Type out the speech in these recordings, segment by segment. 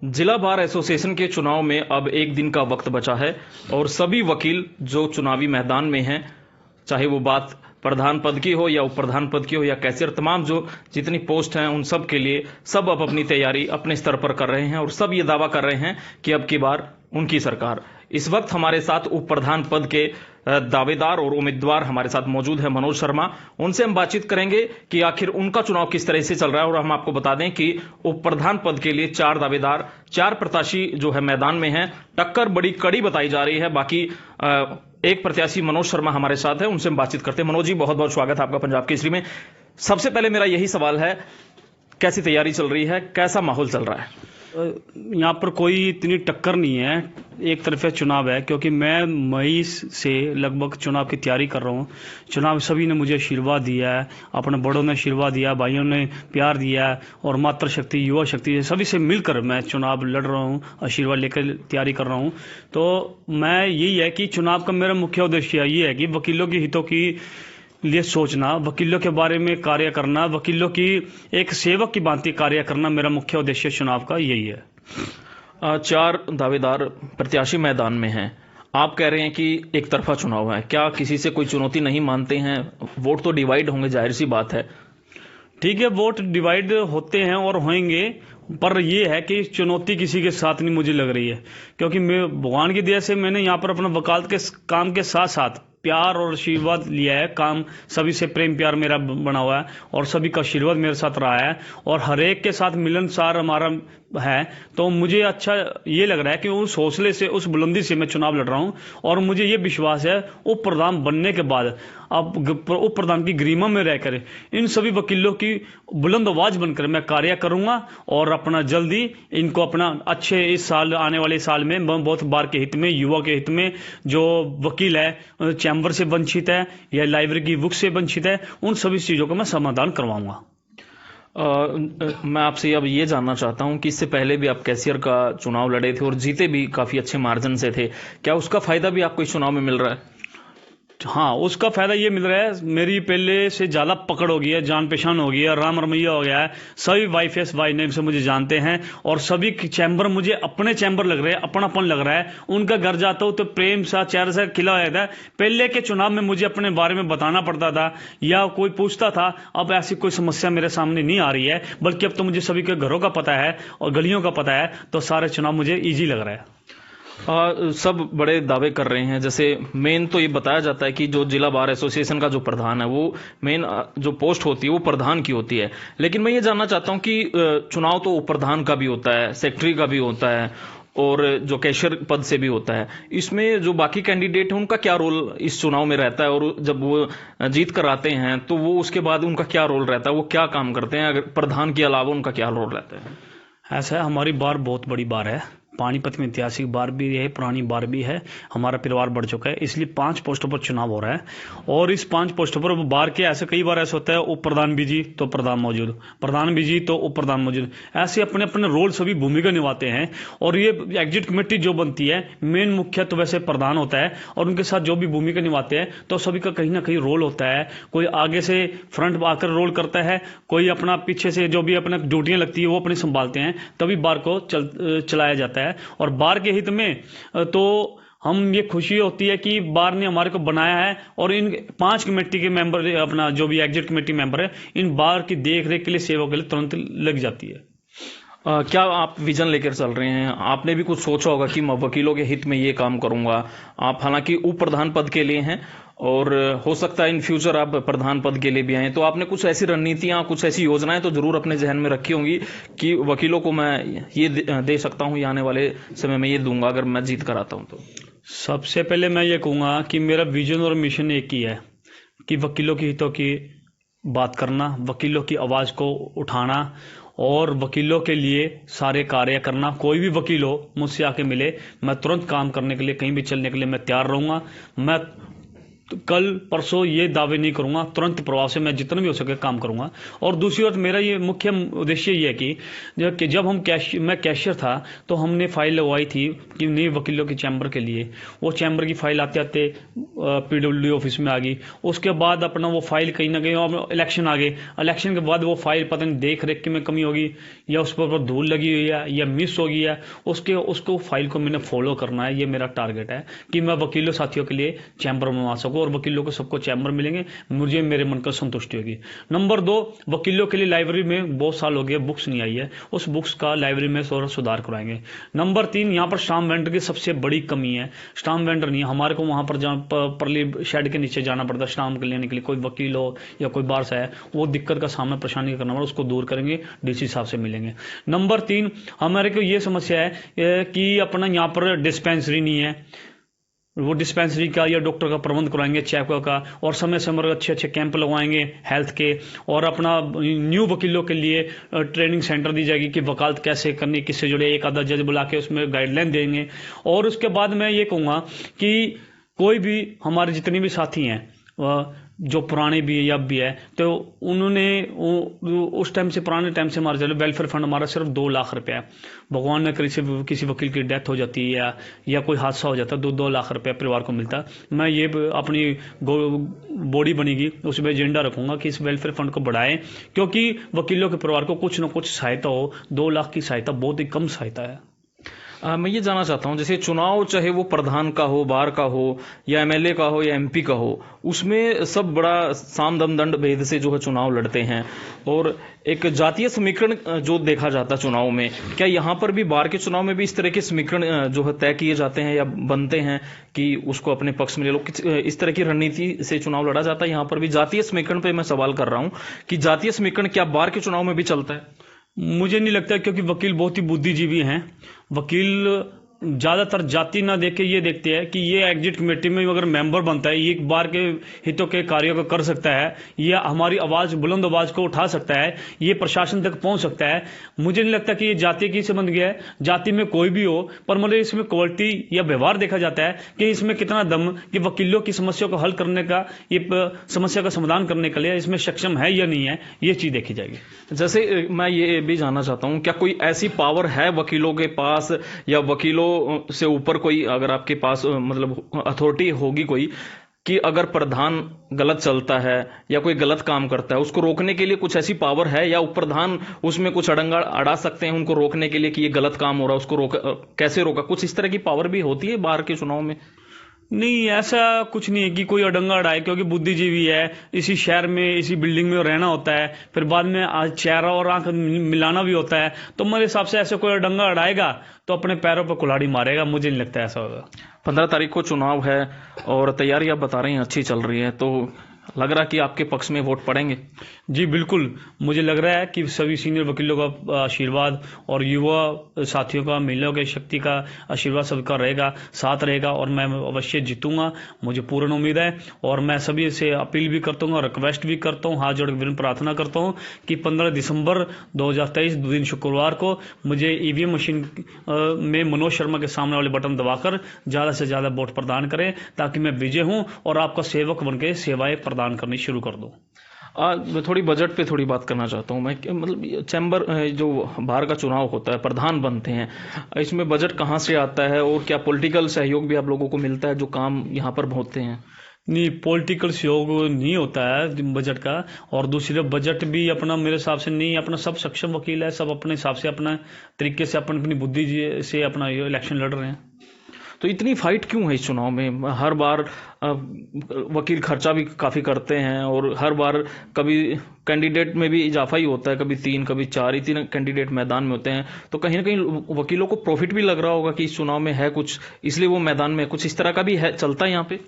जिला bar association के चुनाव में अब एक दिन का वक्त बचा है और सभी वकील जो चुनावी मैदान में हैं, चाहे वो बात प्रधान पद की हो या उप प्रधान पद की हो या कैशियर, तमाम जो जितनी पोस्ट हैं उन सब के लिए सब अब अपनी तैयारी अपने स्तर पर कर रहे हैं और सब ये दावा कर रहे हैं कि अब की बार उनकी सरकार। इस वक्त हमारे साथ उप प्रधान पद के दावेदार और उम्मीदवार हमारे साथ मौजूद है मनोज शर्मा। उनसे हम बातचीत करेंगे कि आखिर उनका चुनाव किस तरह से चल रहा है। और हम आपको बता दें कि उप प्रधान पद के लिए 4 दावेदार, 4 प्रत्याशी जो है मैदान में हैं। टक्कर बड़ी कड़ी बताई जा रही है। बाकी एक प्रत्याशी मनोज शर्मा हमारे साथ है, उनसे हम बातचीत करते हैं। मनोज जी, बहुत बहुत स्वागत है आपका पंजाब केसरी में। सबसे पहले मेरा यही सवाल है, कैसी तैयारी चल रही है, कैसा माहौल चल रहा है? यहाँ पर कोई इतनी टक्कर नहीं है, एक तरफा चुनाव है, क्योंकि मैं मई से लगभग चुनाव की तैयारी कर रहा हूँ। चुनाव सभी ने मुझे आशीर्वाद दिया है, अपने बड़ों ने आशीर्वाद दिया, भाइयों ने प्यार दिया है और मातृ शक्ति, युवा शक्ति, सभी से मिलकर मैं चुनाव लड़ रहा हूँ, आशीर्वाद लेकर तैयारी कर रहा हूँ। तो मैं यही है कि चुनाव का मेरा मुख्य उद्देश्य ये है कि वकीलों के हितों की लिए सोचना, वकीलों के बारे में कार्य करना, वकीलों की एक सेवक की भांति कार्य करना, मेरा मुख्य उद्देश्य चुनाव का यही है। 4 दावेदार प्रत्याशी मैदान में हैं। आप कह रहे हैं कि एक तरफा चुनाव है, क्या किसी से कोई चुनौती नहीं मानते हैं? वोट तो डिवाइड होंगे, जाहिर सी बात है। ठीक है, वोट डिवाइड होते हैं और होंगे, पर यह है कि चुनौती किसी के साथ नहीं मुझे लग रही है, क्योंकि मैं भगवान की दया से मैंने यहाँ पर अपना वकालत के काम के साथ साथ प्यार और आशीर्वाद लिया है। काम सभी से प्रेम प्यार मेरा बना हुआ है और सभी का आशीर्वाद मेरे साथ रहा है और हर एक के साथ मिलनसार हमारा है। तो मुझे अच्छा ये लग रहा है कि उस हौसले से, उस बुलंदी से मैं चुनाव लड़ रहा हूं और मुझे ये विश्वास है उप प्रधान बनने के बाद, अब उप प्रधान की गरिमा में रहकर इन सभी वकीलों की बुलंद आवाज बनकर मैं कार्य करूंगा और अपना जल्दी इनको अपना अच्छे इस साल, आने वाले साल में बहुत बार के हित में, युवा के हित में, जो वकील है चैम्बर से वंचित है या लाइब्रेरी की बुक से वंचित है, उन सभी चीजों का मैं समाधान करवाऊंगा। मैं आपसे अब ये जानना चाहता हूं कि इससे पहले भी आप कैशियर का चुनाव लड़े थे और जीते भी काफी अच्छे मार्जिन से थे। क्या उसका फायदा भी आपको इस चुनाव में मिल रहा है? हाँ, उसका फायदा ये मिल रहा है, मेरी पहले से ज्यादा पकड़ हो गई है, जान पहचान हो गई है, राम रमैया हो गया है। सभी वाई फेस वाई नेम से मुझे जानते हैं और सभी चैम्बर मुझे अपने चैम्बर लग रहे हैं, अपनापन लग रहा है। उनका घर जाता हूं तो प्रेम सा चेहरे से खिला रहता है। पहले के चुनाव में मुझे अपने बारे में बताना पड़ता था या कोई पूछता था, अब ऐसी कोई समस्या मेरे सामने नहीं आ रही है, बल्कि अब तो मुझे सभी के घरों का पता है और गलियों का पता है, तो सारे चुनाव मुझे ईजी लग रहा है। सब बड़े दावे कर रहे हैं। जैसे मेन तो ये बताया जाता है कि जो जिला बार एसोसिएशन का जो प्रधान है, वो मेन जो पोस्ट होती है वो प्रधान की होती है। लेकिन मैं ये जानना चाहता हूं कि चुनाव तो उप प्रधान का भी होता है, सेक्रेटरी का भी होता है और जो कैशियर पद से भी होता है। इसमें जो बाकी कैंडिडेट हैं उनका क्या रोल इस चुनाव में रहता है और जब वो जीत कर आते हैं तो वो उसके बाद उनका क्या रोल रहता है, वो क्या काम करते हैं? अगर प्रधान के अलावा उनका क्या रोल रहता है? ऐसा है, हमारी बार बहुत बड़ी बार है, पानीपत में ऐतिहासिक बार भी है, पुरानी बार भी है, हमारा परिवार बढ़ चुका है, इसलिए 5 पोस्टों पर चुनाव हो रहा है। और इस 5 पोस्टों पर बार के ऐसे कई बार ऐसा होता है, उप प्रधान भी जी तो प्रधान मौजूद, प्रधान भी जी तो उप प्रधान मौजूद, ऐसे अपने अपने रोल सभी भूमिका निभाते हैं। और ये एग्जिट कमेटी जो बनती है, मेन मुख्य तो वैसे प्रधान होता है और उनके साथ जो भी भूमिका निभाते हैं, तो सभी का कहीं ना कहीं रोल होता है। कोई आगे से फ्रंट आकर रोल करता है, कोई अपना पीछे से जो भी अपना ड्यूटियां लगती है वो अपनी संभालते हैं, तभी बार को चलाया जाता है। और बार के हित में तो हम ये खुशी होती है कि बार ने हमारे को बनाया है और इन 5 कमेटी के मेंबर, अपना जो भी एग्जिट कमेटी मेंबर है, इन बार की देख रेख के लिए, सेवा के लिए तुरंत लग जाती है। क्या आप विजन लेकर चल रहे हैं? आपने भी कुछ सोचा होगा कि मैं वकीलों के हित में ये काम करूंगा। आप हालांकि उप प्रधान पद के लिए हैं और हो सकता है इन फ्यूचर आप प्रधान पद के लिए भी आए, तो आपने कुछ ऐसी रणनीतियां, कुछ ऐसी योजनाएं तो जरूर अपने जहन में रखी होंगी कि वकीलों को मैं ये दे सकता हूं या आने वाले समय में ये दूंगा अगर मैं जीत कर आता हूं तो। सबसे पहले मैं ये कहूंगा कि मेरा विजन और मिशन एक ही है कि वकीलों के हितों की बात करना, वकीलों की आवाज को उठाना और वकीलों के लिए सारे कार्य करना। कोई भी वकील हो मुझसे आके मिले, मैं तुरंत काम करने के लिए, कहीं भी चलने के लिए मैं तैयार रहूंगा। मैं कल परसों ये दावे नहीं करूंगा, तुरंत प्रभाव से मैं जितना भी हो सके काम करूंगा। और दूसरी बात, मेरा ये मुख्य उद्देश्य ये है कि जब मैं कैशियर था तो हमने फाइल लगवाई थी कि नए वकीलों के चैम्बर के लिए। वो चैम्बर की फाइल आते आते PWD ऑफिस में आ गई। उसके बाद अपना वो फाइल कहीं ना कहीं इलेक्शन आ गए। इलेक्शन के बाद वो फाइल पता नहीं देख रेख में कमी होगी या उस पर धूल लगी हुई है या मिस हो गई है, उसको फाइल को मैंने फॉलो करना है। ये मेरा टारगेट है कि मैं वकीलों साथियों के लिए चैम्बर बनवा सकूं और वकीलों को सबको चैम्बर मिलेंगे, मुझे मेरे मन का संतुष्टि होगी। नंबर 2, वकीलों के लिए लाइब्रेरी में बहुत साल हो गए बुक्स नहीं आई है, उस बुक्स का लाइब्रेरी में सुधार कराएंगे। नंबर 3, यहाँ पर स्टाम्प वेंडर की सबसे बड़ी कमी है। स्टाम्प वेंडर नहीं है, हमारे को वहां पर परली शेड के नीचे जाना पड़ता है स्टाम्प लेने के लिए। कोई वकील हो या कोई बार से है, वो दिक्कत का सामना परेशानी करना पड़ा, उसको दूर करेंगे, DC साहब से मिलेंगे। नंबर 3, हमारे को ये समस्या है कि अपना यहाँ पर डिस्पेंसरी नहीं है, वो डिस्पेंसरी का या डॉक्टर का प्रबंध करवाएंगे, चेकअप का, और समय समय पर अच्छे अच्छे कैंप लगवाएंगे हेल्थ के। और अपना न्यू वकीलों के लिए ट्रेनिंग सेंटर दी जाएगी कि वकालत कैसे करनी, किससे जुड़े, एक आधा जज बुला के उसमें गाइडलाइन देंगे। और उसके बाद मैं ये कहूँगा कि कोई भी हमारे जितने भी साथी हैं जो पुराने भी है या अब भी है, तो उन्होंने उस टाइम से, पुराने टाइम से हमारा चलो वेलफेयर फंड हमारा सिर्फ 2 लाख रुपया है। भगवान ने किसी वकील की डेथ हो जाती है या कोई हादसा हो जाता है, 2 लाख रुपया परिवार को मिलता। मैं ये अपनी बॉडी बनेगी उसमें एजेंडा रखूंगा कि इस वेलफेयर फंड को बढ़ाएं, क्योंकि वकीलों के परिवार को कुछ ना कुछ सहायता हो। 2 लाख की सहायता बहुत ही कम सहायता है। मैं ये जानना चाहता हूँ, जैसे चुनाव चाहे वो प्रधान का हो, बार का हो, या MLA का हो या MP का हो, उसमें सब बड़ा साम दम दंड भेद से जो है चुनाव लड़ते हैं और एक जातीय समीकरण जो देखा जाता है चुनाव में, क्या यहाँ पर भी बार के चुनाव में भी इस तरह के समीकरण जो है तय किए जाते हैं या बनते हैं कि उसको अपने पक्ष में ले लो, इस तरह की रणनीति से चुनाव लड़ा जाता है? यहाँ पर भी जातीय समीकरण पे मैं सवाल कर रहा हूँ कि जातीय समीकरण क्या बार के चुनाव में भी चलता है? मुझे नहीं लगता, क्योंकि वकील बहुत ही बुद्धिजीवी हैं। वकील ज्यादातर जाति ना देख के ये देखते हैं कि ये एग्जिट कमेटी में अगर मेंबर बनता है, ये एक बार के हितों के कार्यों को कर सकता है, ये हमारी आवाज, बुलंद आवाज को उठा सकता है, ये प्रशासन तक पहुंच सकता है। मुझे नहीं लगता कि ये जाति की संबंध गया है, जाति में कोई भी हो, पर मुझे इसमें क्वालिटी या व्यवहार देखा जाता है कि इसमें कितना दम कि वकीलों की समस्या को हल करने का, ये समस्या का समाधान करने के लिए इसमें सक्षम है या नहीं है, ये चीज देखी जाएगी। जैसे मैं ये भी जानना चाहता हूँ, क्या कोई ऐसी पावर है वकीलों के पास या वकीलों से ऊपर कोई, अगर आपके पास मतलब अथॉरिटी होगी कोई, कि अगर प्रधान गलत चलता है या कोई गलत काम करता है उसको रोकने के लिए कुछ ऐसी पावर है, या प्रधान उसमें कुछ अड़ंगा अड़ा सकते हैं उनको रोकने के लिए कि ये गलत काम हो रहा है, उसको कैसे रोका? कुछ इस तरह की पावर भी होती है बाहर के चुनाव में? नहीं, ऐसा कुछ नहीं है कि कोई अडंगा अड़ाए, क्योंकि बुद्धिजीवी है, इसी शहर में, इसी बिल्डिंग में रहना होता है, फिर बाद में चेहरा और आंख मिलाना भी होता है। तो मेरे हिसाब से ऐसे कोई अडंगा अड़ाएगा तो अपने पैरों पर कुल्हाड़ी मारेगा, मुझे नहीं लगता ऐसा होगा। 15 तारीख को चुनाव है और तैयारी आप बता रहे हैं अच्छी चल रही है, तो लग रहा है कि आपके पक्ष में वोट पड़ेंगे? जी बिल्कुल, मुझे लग रहा है कि सभी सीनियर वकीलों का आशीर्वाद और युवा साथियों का, महिलाओं की शक्ति का आशीर्वाद सबका रहेगा, साथ रहेगा, और मैं अवश्य जीतूंगा, मुझे पूर्ण उम्मीद है। और मैं सभी से अपील भी करता हूँ और रिक्वेस्ट भी करता हूँ, हाथ जोड़ के विनम्र प्रार्थना करता हूँ कि 15 दिसंबर 2023 दिन शुक्रवार को मुझे EVM मशीन में मनोज शर्मा के सामने वाले बटन दबाकर ज़्यादा से ज़्यादा वोट प्रदान करें, ताकि मैं विजय हूँ और आपका सेवक बनकर सेवाएं प्रदान करनी शुरू कर दूं। मैं थोड़ी बजट पे थोड़ी बात करना चाहता हूँ मैं, मतलब चैम्बर जो बाहर का चुनाव होता है, प्रधान बनते हैं, इसमें बजट कहाँ से आता है और क्या पॉलिटिकल सहयोग भी आप लोगों को मिलता है जो काम यहाँ पर होते हैं? नहीं, पॉलिटिकल सहयोग नहीं होता है बजट का, और दूसरे बजट भी अपना मेरे हिसाब से नहीं, अपना सब सक्षम वकील है, सब अपने हिसाब से, अपना तरीके से, अपनी बुद्धि से अपना इलेक्शन लड़ रहे हैं। तो इतनी फाइट क्यों है इस चुनाव में? हर बार वकील खर्चा भी काफ़ी करते हैं और हर बार कभी कैंडिडेट में भी इजाफा ही होता है, कभी 3 कभी 4 3 कैंडिडेट मैदान में होते हैं, तो कहीं ना कहीं वकीलों को प्रॉफिट भी लग रहा होगा कि इस चुनाव में है कुछ, इसलिए वो मैदान में कुछ इस तरह का भी है, चलता है यहाँ पे?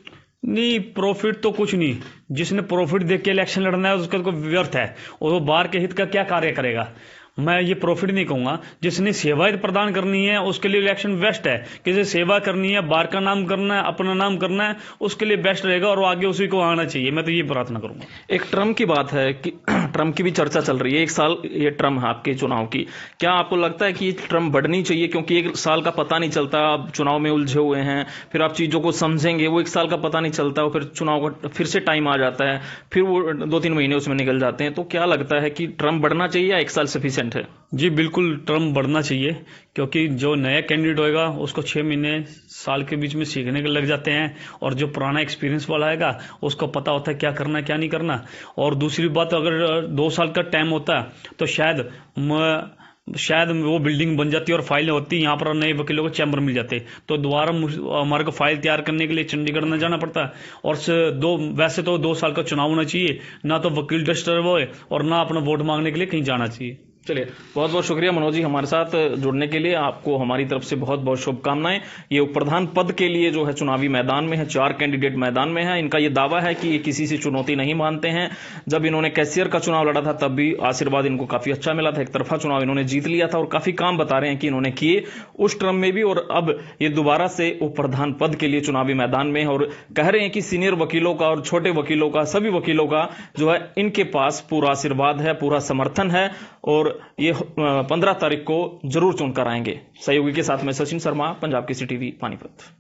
नहीं, प्रॉफिट तो कुछ नहीं, जिसने प्रॉफिट देख के इलेक्शन लड़ना है उसका तो व्यर्थ है, और वो बार के हित का क्या कार्य करेगा। मैं ये प्रॉफिट नहीं कहूंगा, जिसने सेवाएं प्रदान करनी है उसके लिए इलेक्शन बेस्ट है, किसी सेवा करनी है, बार का नाम करना है, अपना नाम करना है, उसके लिए बेस्ट रहेगा और आगे उसी को आना चाहिए। मैं तो ये प्रार्थना करूंगा। एक टर्म की बात है कि ट्रम्प की भी चर्चा चल रही है, 1 साल ये टर्म है आपके चुनाव की, क्या आपको लगता है कि ये टर्म बढ़नी चाहिए? क्योंकि 1 साल का पता नहीं चलता, आप चुनाव में उलझे हुए हैं, फिर आप चीज़ों को समझेंगे, वो 1 साल का पता नहीं चलता, और फिर चुनाव का फिर से टाइम आ जाता है, फिर वो 2-3 महीने उसमें निकल जाते हैं। तो क्या लगता है कि टर्म बढ़ना चाहिए या 1 साल सफिशिएंट है? जी बिल्कुल, टर्म बढ़ना चाहिए, क्योंकि जो नया कैंडिडेट होएगा उसको 6 महीने साल के बीच में सीखने के लग जाते हैं, और जो पुराना एक्सपीरियंस वाला आएगा उसको पता होता है क्या करना है क्या नहीं करना। और दूसरी बात, अगर 2 साल का टाइम होता तो शायद वो बिल्डिंग बन जाती और फाइलें होती, यहाँ पर नए वकीलों को चैम्बर मिल जाते, तो दोबारा हमारे को फाइल तैयार करने के लिए चंडीगढ़ न जाना पड़ता। और वैसे तो 2 साल का चुनाव होना चाहिए, ना तो वकील डिस्टर्ब होए और ना अपना वोट मांगने के लिए कहीं जाना चाहिए। चलिए, बहुत बहुत शुक्रिया मनोज जी हमारे साथ जुड़ने के लिए। आपको हमारी तरफ से बहुत बहुत शुभकामनाएं। ये उप प्रधान पद के लिए जो है चुनावी मैदान में है, 4 कैंडिडेट मैदान में है। इनका ये दावा है कि ये किसी से चुनौती नहीं मानते हैं। जब इन्होंने कैशियर का चुनाव लड़ा था तब भी आशीर्वाद इनको काफी अच्छा मिला था, एक तरफा चुनाव इन्होंने जीत लिया था, और काफी काम बता रहे हैं कि इन्होंने किए उस टर्म में भी, और अब ये दोबारा से उप प्रधान पद के लिए चुनावी मैदान में है। और कह रहे हैं कि सीनियर वकीलों का और छोटे वकीलों का, सभी वकीलों का जो है इनके पास पूरा आशीर्वाद है, पूरा समर्थन है, और ये 15 तारीख को जरूर चुनकर आएंगे। सहयोगी के साथ मैं सचिन शर्मा, पंजाब केसरी टीवी, पानीपत।